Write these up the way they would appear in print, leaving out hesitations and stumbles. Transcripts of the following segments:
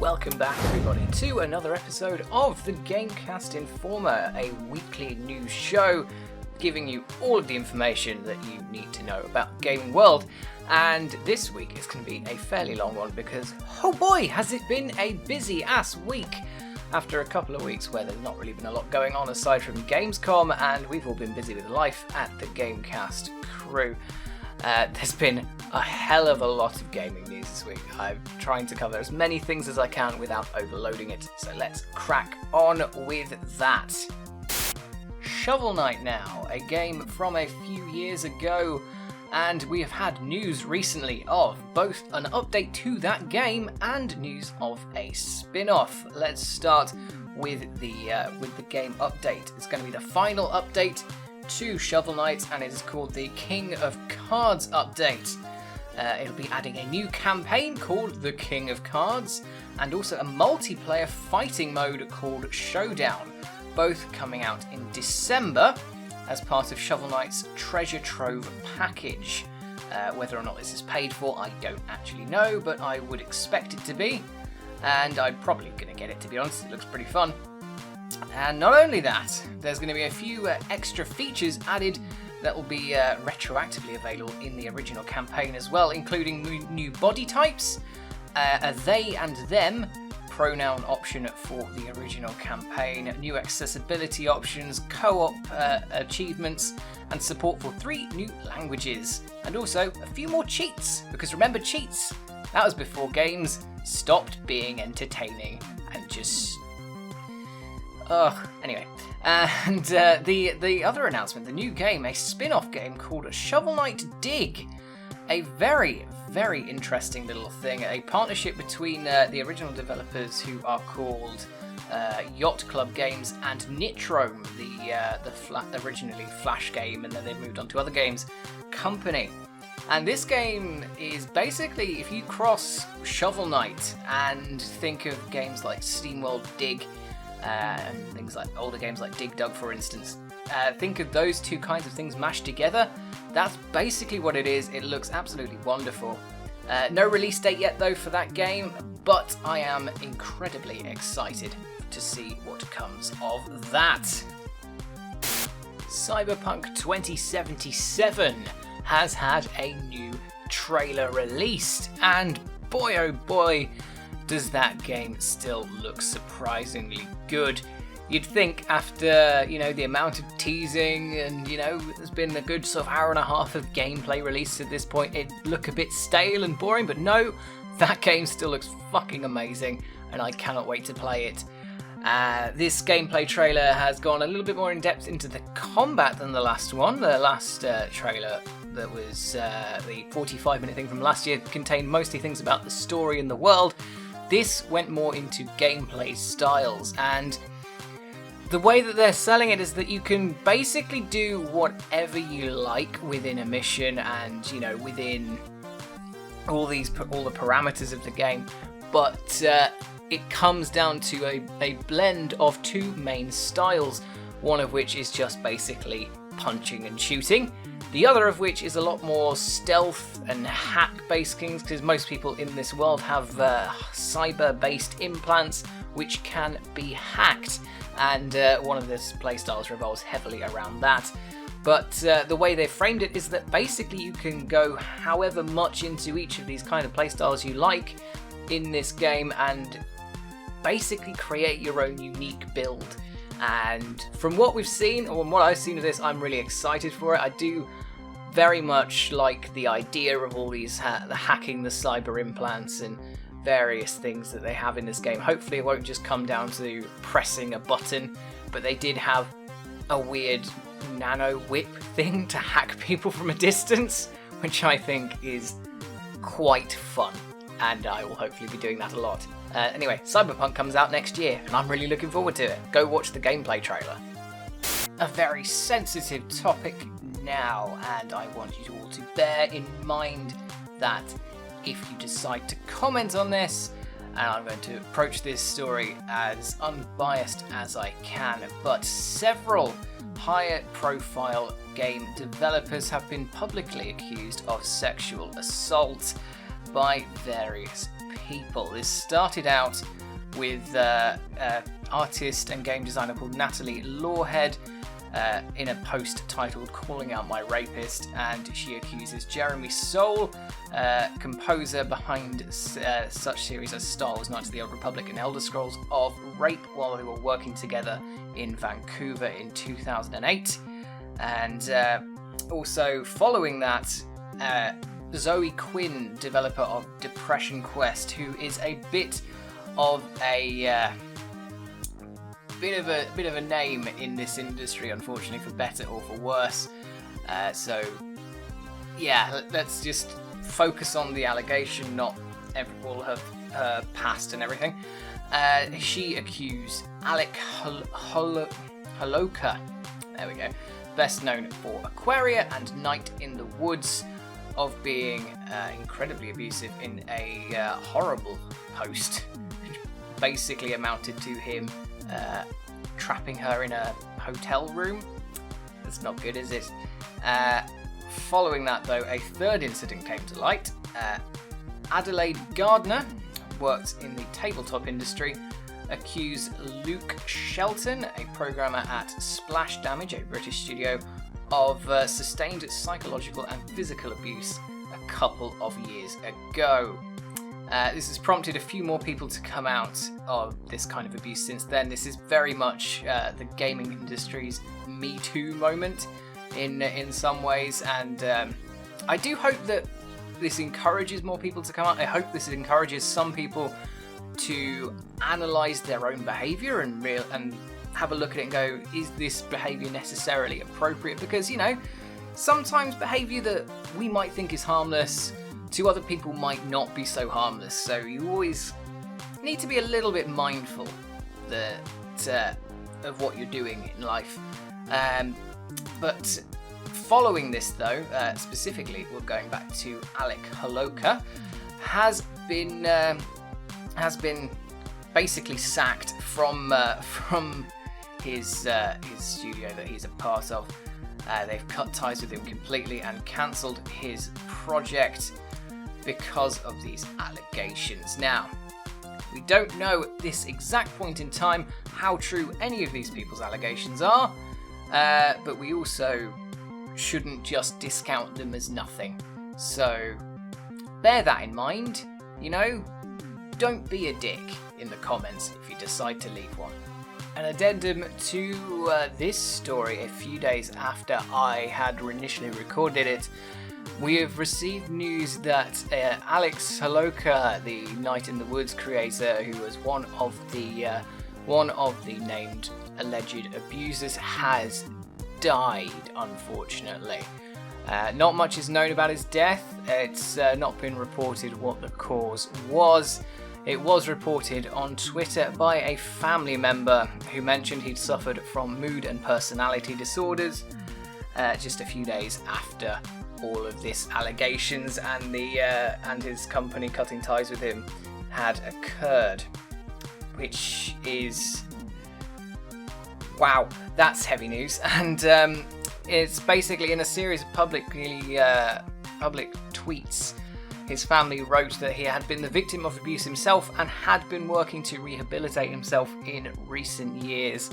Welcome back, everybody, to another episode of the GameCast Informer, a weekly news show giving you all of the information that you need to know about gaming world. And this week is going to be a fairly long one because, oh boy, has it been a busy ass week after a couple of weeks where there's not really been a lot going on aside from Gamescom, and we've all been busy with life at the GameCast crew. There's been a hell of a lot of gaming news this week. I'm trying to cover as many things as I can without overloading it, so let's crack on with that. Shovel Knight now, a game from a few years ago, and we have had news recently of both an update to that game and news of a spin-off. Let's start with the game update. It's going to be the final update to Shovel Knight, and it is called the King of Cards update. It'll be adding a new campaign called the King of Cards, and also a multiplayer fighting mode called Showdown, both coming out in December as part of Shovel Knight's Treasure Trove package. Whether or not this is paid for, I don't actually know, but I would expect it to be, and I'm probably going to get it, to be honest. It looks pretty fun. And not only that, there's going to be a few extra features added that will be retroactively available in the original campaign as well, including new body types, a they and them pronoun option for the original campaign, new accessibility options, co-op achievements, and support for 3 new languages, and also a few more cheats, because remember cheats? That was before games stopped being entertaining and just... Anyway, and the other announcement, the new game, a spin-off game called Shovel Knight Dig, a very, very interesting little thing, a partnership between the original developers who are called Yacht Club Games and Nitrome, the originally Flash game, and then they moved on to other games company. And this game is basically, if you cross Shovel Knight and think of games like SteamWorld Dig, and things like older games like Dig Dug, for instance, think of those two kinds of things mashed together. That's basically what it is. It looks absolutely wonderful. No release date yet though for that game, but I am incredibly excited to see what comes of that. Cyberpunk 2077 has had a new trailer released, and boy oh boy, does that game still look surprisingly good. You'd think after, the amount of teasing and, there's been a good sort of hour and a half of gameplay released at this point, it'd look a bit stale and boring, but no, that game still looks fucking amazing, and I cannot wait to play it. This gameplay trailer has gone a little bit more in depth into the combat than the last one. The last trailer that was the 45-minute thing from last year contained mostly things about the story and the world. This went more into gameplay styles, and the way that they're selling it is that you can basically do whatever you like within a mission and, within all the parameters of the game, but it comes down to a blend of 2 main styles, one of which is just basically punching and shooting, the other of which is a lot more stealth and hack-based things, because most people in this world have cyber-based implants which can be hacked, and one of the playstyles revolves heavily around that. But the way they framed it is that basically you can go however much into each of these kind of playstyles you like in this game and basically create your own unique build. And from what we've seen, or what I've seen of this, I'm really excited for it. I do very much like the idea of all these hacking the cyber implants and various things that they have in this game. Hopefully it won't just come down to pressing a button, but they did have a weird nano whip thing to hack people from a distance, which I think is quite fun, and I will hopefully be doing that a lot. Anyway, Cyberpunk comes out next year, and I'm really looking forward to it. Go watch the gameplay trailer. A very sensitive topic now, and I want you all to bear in mind that if you decide to comment on this, and I'm going to approach this story as unbiased as I can, but several higher profile game developers have been publicly accused of sexual assault by various people. This started out with artist and game designer called Natalie Lawhead in a post titled "Calling Out My Rapist," and she accuses Jeremy Soule, composer behind such series as Star Wars: Knights of the Old Republic and Elder Scrolls, of rape while they were working together in Vancouver in 2008. And also following that, Zoe Quinn, developer of Depression Quest, who is a bit of a bit of a name in this industry, unfortunately, for better or for worse. So yeah, let's just focus on the allegation, not all her past and everything. She accused Alec Holoka, there we go, best known for Aquaria and Night in the Woods, of being incredibly abusive in a horrible post, which basically amounted to him trapping her in a hotel room. That's not good, is it? Following that, though, a third incident came to light. Adelaide Gardner, worked in the tabletop industry, accused Luke Shelton, a programmer at Splash Damage, a British studio, of sustained psychological and physical abuse a couple of years ago. This has prompted a few more people to come out of this kind of abuse since then. This is very much the gaming industry's Me Too moment in some ways, and I do hope that this encourages more people to come out. I hope this encourages some people to analyse their own behaviour and have a look at it and go, is this behaviour necessarily appropriate? Because, you know, sometimes behaviour that we might think is harmless to other people might not be so harmless. So you always need to be a little bit mindful of what you're doing in life. But following this, though, specifically, we're going back to Alec Holoka, has been basically sacked from his studio that he's a part of. They've cut ties with him completely and cancelled his project because of these allegations. Now, we don't know at this exact point in time how true any of these people's allegations are, but we also shouldn't just discount them as nothing. So bear that in mind, you know, don't be a dick in the comments if you decide to leave one. An addendum to this story: a few days after I had initially recorded it, we have received news that Alex Holoka, the Night in the Woods creator, who was one of the named alleged abusers, has died, unfortunately. Not much is known about his death. It's not been reported what the cause was. It was reported on Twitter by a family member who mentioned he'd suffered from mood and personality disorders just a few days after all of this allegations and his company cutting ties with him had occurred, which is, wow, that's heavy news. And it's basically in a series of public tweets. His family wrote that he had been the victim of abuse himself and had been working to rehabilitate himself in recent years.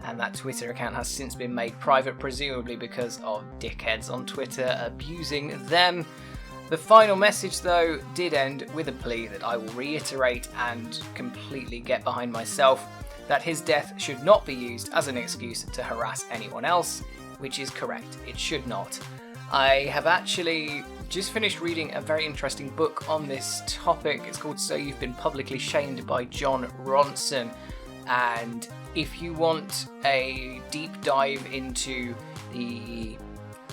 And that Twitter account has since been made private, presumably because of dickheads on Twitter abusing them. The final message, though, did end with a plea that I will reiterate and completely get behind myself, that his death should not be used as an excuse to harass anyone else, which is correct. It should not. I have actually just finished reading a very interesting book on this topic. It's called So You've Been Publicly Shamed by John Ronson. And if you want a deep dive into the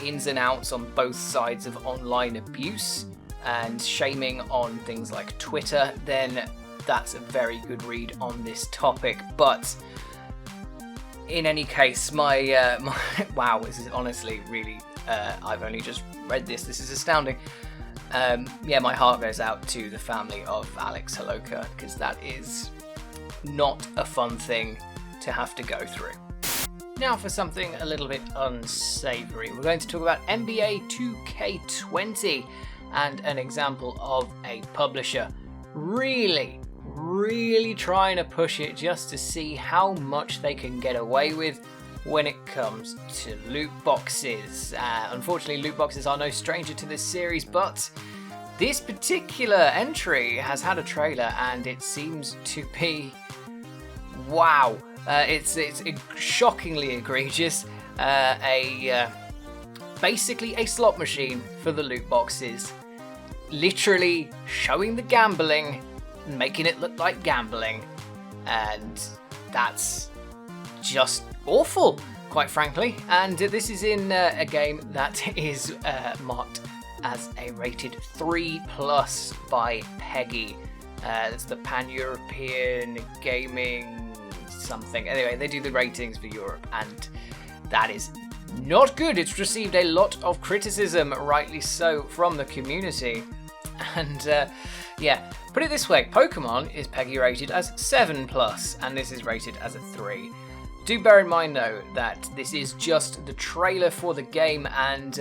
ins and outs on both sides of online abuse and shaming on things like Twitter, then that's a very good read on this topic. But in any case, my wow, this is honestly really, I've only just read this. This is astounding. My heart goes out to the family of Alex Holoka, because that is not a fun thing to have to go through. Now for something a little bit unsavoury. We're going to talk about NBA 2K20 and an example of a publisher really trying to push it just to see how much they can get away with when it comes to loot boxes. Unfortunately, loot boxes are no stranger to this series, but this particular entry has had a trailer and it seems to be wow. It's shockingly egregious. Basically a slot machine for the loot boxes, literally showing the gambling and making it look like gambling, and that's just awful, quite frankly. And this is in a game that is marked as a rated 3+ by PEGI. That's the Pan-European Gaming something. Anyway, they do the ratings for Europe, and that is not good. It's received a lot of criticism, rightly so, from the community. And yeah, put it this way, Pokemon is PEGI rated as 7+, and this is rated as a 3. Do bear in mind though that this is just the trailer for the game, and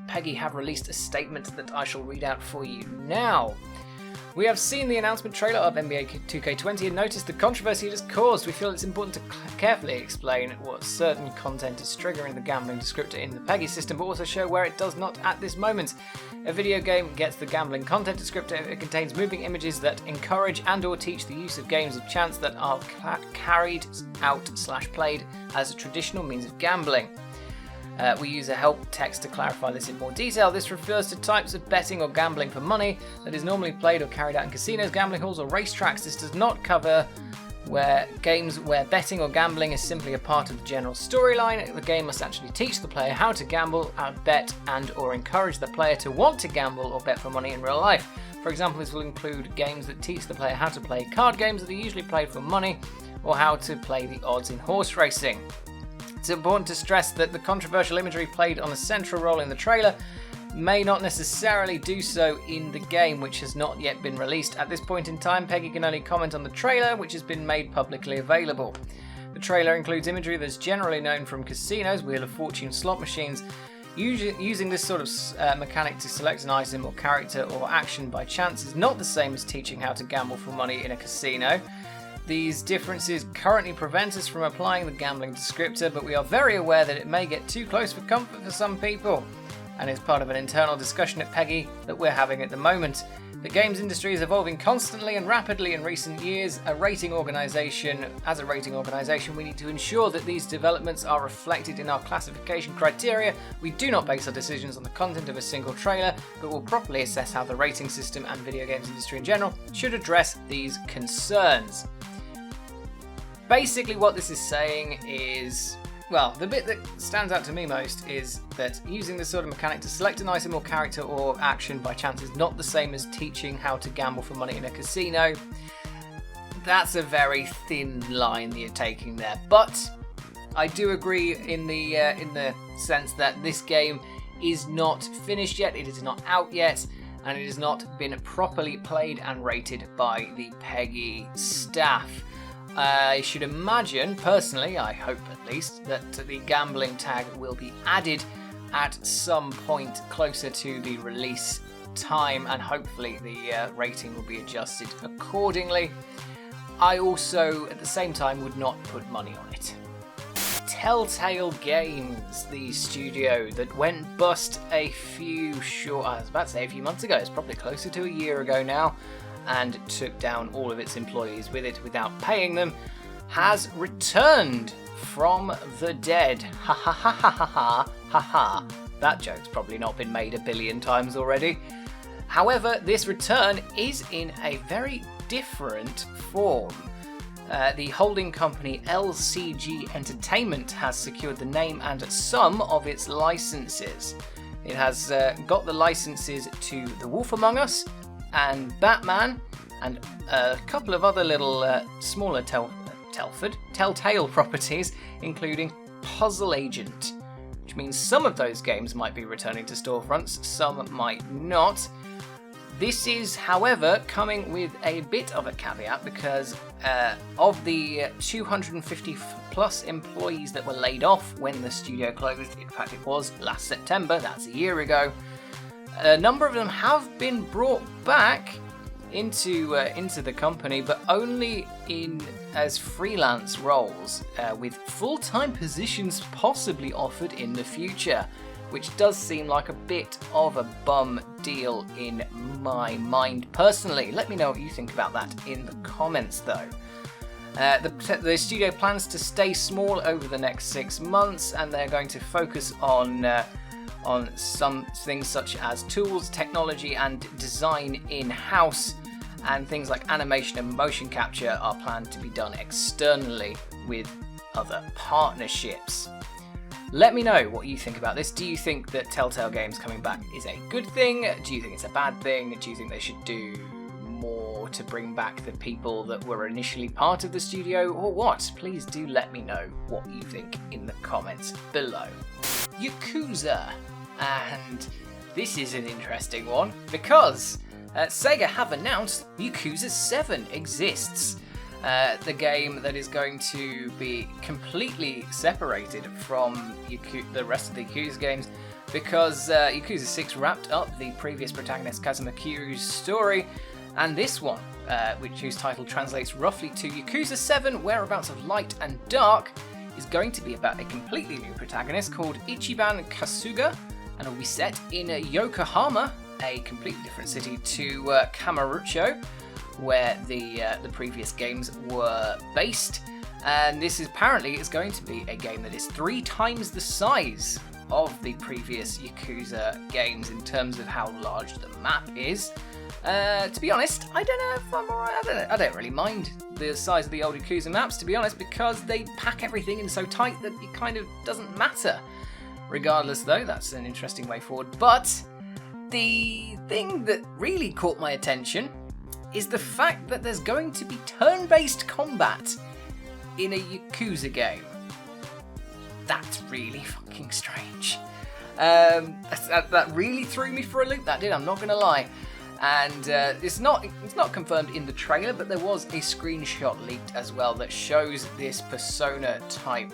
PEGI have released a statement that I shall read out for you now. We have seen the announcement trailer of NBA 2K20 and noticed the controversy it has caused. We feel it's important to carefully explain what certain content is triggering the gambling descriptor in the PEGI system, but also show where it does not at this moment. A video game gets the gambling content descriptor if it contains moving images that encourage and or teach the use of games of chance that are carried out/played as a traditional means of gambling. We use a help text to clarify this in more detail. This refers to types of betting or gambling for money that is normally played or carried out in casinos, gambling halls, or racetracks. This does not cover games where betting or gambling is simply a part of the general storyline. The game must actually teach the player how to gamble, bet, and or encourage the player to want to gamble or bet for money in real life. For example, this will include games that teach the player how to play card games that are usually played for money, or how to play the odds in horse racing. It's important to stress that the controversial imagery played on a central role in the trailer may not necessarily do so in the game, which has not yet been released. At this point in time, PEGI can only comment on the trailer, which has been made publicly available. The trailer includes imagery that's generally known from casinos, Wheel of Fortune slot machines. Using this sort of mechanic to select an item or character or action by chance is not the same as teaching how to gamble for money in a casino. These differences currently prevent us from applying the gambling descriptor, but we are very aware that it may get too close for comfort for some people, and is part of an internal discussion at PEGI that we're having at the moment. The games industry is evolving constantly and rapidly in recent years. As a rating organisation, we need to ensure that these developments are reflected in our classification criteria. We do not base our decisions on the content of a single trailer, but will properly assess how the rating system and video games industry in general should address these concerns. Basically what this is saying is, well, the bit that stands out to me most is that using this sort of mechanic to select an item or character or action by chance is not the same as teaching how to gamble for money in a casino. That's a very thin line that you're taking there, but I do agree in the sense that this game is not finished yet, it is not out yet, and it has not been properly played and rated by the PEGI staff. I should imagine, personally, I hope at least, that the gambling tag will be added at some point closer to the release time, and hopefully the rating will be adjusted accordingly. I also, at the same time, would not put money on it. Telltale Games, the studio that went bust a few months ago, it's probably closer to a year ago now, and took down all of its employees with it without paying them, has returned from the dead. Ha ha ha ha ha ha ha ha. That joke's probably not been made a billion times already. However, this return is in a very different form. The holding company LCG Entertainment has secured the name and some of its licenses. It has got the licenses to The Wolf Among Us and Batman, and a couple of other little smaller Telltale properties, including Puzzle Agent, which means some of those games might be returning to storefronts, some might not. This is, however, coming with a bit of a caveat because of the 250 plus employees that were laid off when the studio closed, in fact it was last September, that's a year ago, a number of them have been brought back, into the company, but only as freelance roles, with full-time positions possibly offered in the future, which does seem like a bit of a bum deal in my mind personally. Let me know what you think about that in the comments, though. The studio plans to stay small over the next 6 months, and they're going to focus on some things such as tools, technology, and design in-house, and things like animation and motion capture are planned to be done externally with other partnerships. Let me know what you think about this. Do you think that Telltale Games coming back is a good thing? Do you think it's a bad thing? Do you think they should do more to bring back the people that were initially part of the studio, or what? Please do let me know what you think in the comments below. Yakuza. And this is an interesting one because Sega have announced Yakuza 7 exists. The game that is going to be completely separated from the rest of the Yakuza games, because Yakuza 6 wrapped up the previous protagonist Kazuma Kiryu's story, and this one, whose title translates roughly to Yakuza 7 Whereabouts of Light and Dark, is going to be about a completely new protagonist called Ichiban Kasuga, and will be set in Yokohama, a completely different city to Kamurocho, where the previous games were based. And this is apparently going to be a game that is 3 times the size of the previous Yakuza games in terms of how large the map is. To be honest, I don't know if I'm alright. I don't really mind the size of the old Yakuza maps, to be honest, because they pack everything in so tight that it kind of doesn't matter. Regardless, though, that's an interesting way forward. But the thing that really caught my attention is the fact that there's going to be turn-based combat in a Yakuza game. That's really fucking strange. That really threw me for a loop, that did, I'm not going to lie. And it's not confirmed in the trailer, but there was a screenshot leaked as well that shows this Persona-type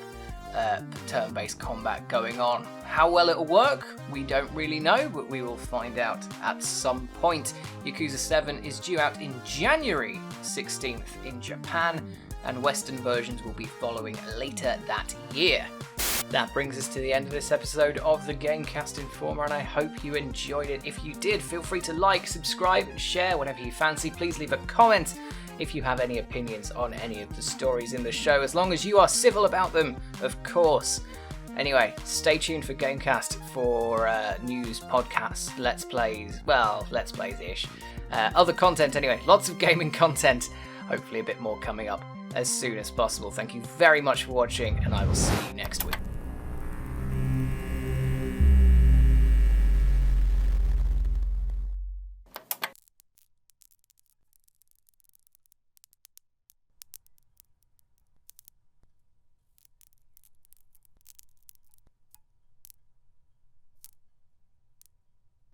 turn-based combat going on. How well it'll work, we don't really know, but we will find out at some point. Yakuza 7 is due out in January 16th in Japan, and Western versions will be following later that year. That brings us to the end of this episode of the GameCast Informer, and I hope you enjoyed it. If you did, feel free to like, subscribe, and share whatever you fancy. Please leave a comment if you have any opinions on any of the stories in the show, as long as you are civil about them, of course. Anyway, stay tuned for GameCast for news, podcasts, Let's Plays, well, Let's Plays-ish. Other content anyway, lots of gaming content. Hopefully a bit more coming up as soon as possible. Thank you very much for watching, and I will see you next week.